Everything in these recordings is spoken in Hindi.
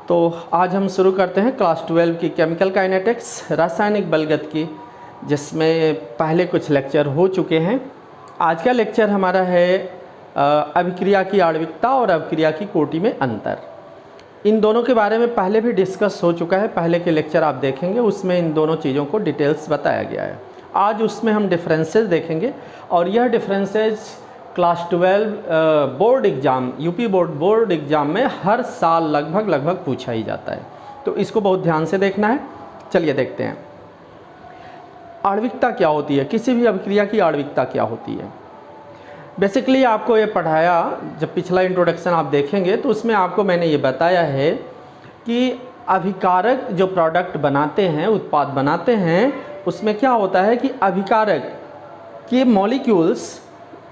तो आज हम शुरू करते हैं क्लास 12 की केमिकल काइनेटिक्स रासायनिक बलगत की, जिसमें पहले कुछ लेक्चर हो चुके हैं। आज का लेक्चर हमारा है अभिक्रिया की आणविकता और अभिक्रिया की कोटि में अंतर। इन दोनों के बारे में पहले भी डिस्कस हो चुका है, पहले के लेक्चर आप देखेंगे उसमें इन दोनों चीज़ों को डिटेल्स बताया गया है। आज उसमें हम डिफरेंसेस देखेंगे और यह differences class 12 board exam UP board exam में हर साल लगभग पूछा ही जाता है, तो इसको बहुत ध्यान से देखना है। चलिए देखते हैं आणविकता क्या होती है, किसी भी अभिक्रिया की आणविकता क्या होती है। बेसिकली आपको ये पढ़ाया, जब पिछला इंट्रोडक्शन आप देखेंगे तो उसमें आपको मैंने ये बताया है कि अभिकारक जो प्रोडक्ट बनाते हैं, उत्पाद बनाते हैं, उसमें क्या होता है कि अभिकारक के मॉलिक्यूल्स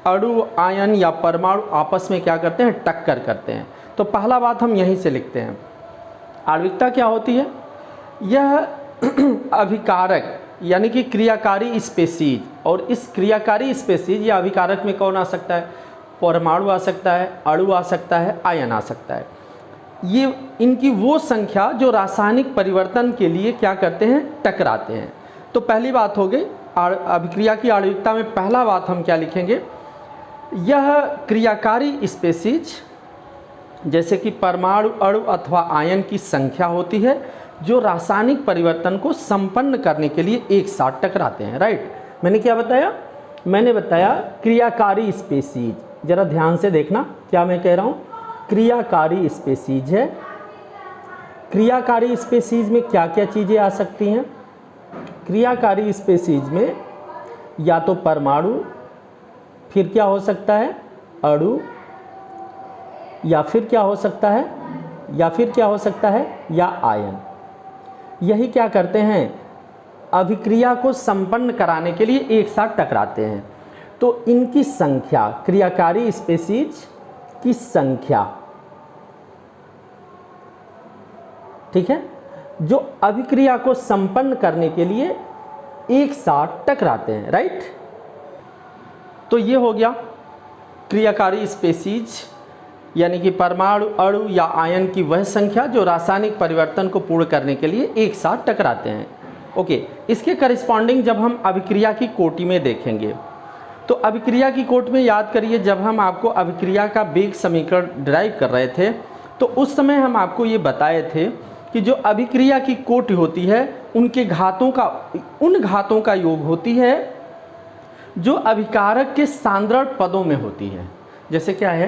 अणु, आयन या परमाणु आपस में क्या करते हैं, टक्कर करते हैं। तो पहला बात हम यहीं से लिखते हैं, आणविकता क्या होती है। यह अभिकारक यानी कि क्रियाकारी स्पेसीज, और इस क्रियाकारी स्पेसीज या अभिकारक में कौन आ सकता है, परमाणु आ सकता है, अणु आ सकता है, आयन आ सकता है। ये इनकी वो संख्या जो रासायनिक परिवर्तन के लिए क्या करते हैं, टकराते हैं। तो पहली बात हो गई अभिक्रिया की आणविकता में पहला बात हम क्या लिखेंगे, यह क्रियाकारी स्पेसीज जैसे कि परमाणु, अणु अथवा आयन की संख्या होती है जो रासायनिक परिवर्तन को संपन्न करने के लिए एक साथ टकराते हैं। राइट, मैंने क्या बताया, मैंने बताया क्रियाकारी स्पेसीज। जरा ध्यान से देखना क्या मैं कह रहा हूँ, क्रियाकारी स्पेसीज है। क्रियाकारी स्पेसीज में क्या क्या चीज़ें आ सकती हैं, क्रियाकारी स्पेसीज में या तो परमाणु, फिर क्या हो सकता है अणु, या फिर क्या हो सकता है, या आयन। यही क्या करते हैं, अभिक्रिया को संपन्न कराने के लिए एक साथ टकराते हैं। तो इनकी संख्या, क्रियाकारी स्पेसीज की संख्या, ठीक है, जो अभिक्रिया को संपन्न करने के लिए एक साथ टकराते हैं। राइट, तो ये हो गया क्रियाकारी स्पेसीज यानी कि परमाणु, अणु या आयन की वह संख्या जो रासायनिक परिवर्तन को पूर्ण करने के लिए एक साथ टकराते हैं। ओके, इसके करिस्पॉन्डिंग जब हम अभिक्रिया की कोटि में देखेंगे तो अभिक्रिया की कोटि में याद करिए, जब हम आपको अभिक्रिया का वेग समीकरण ड्राइव कर रहे थे तो उस समय हम आपको ये बताए थे कि जो अभिक्रिया की कोटि होती है उनके घातों का, उन घातों का योग होती है जो अभिकारक के सांद्रण पदों में होती है। जैसे क्या है,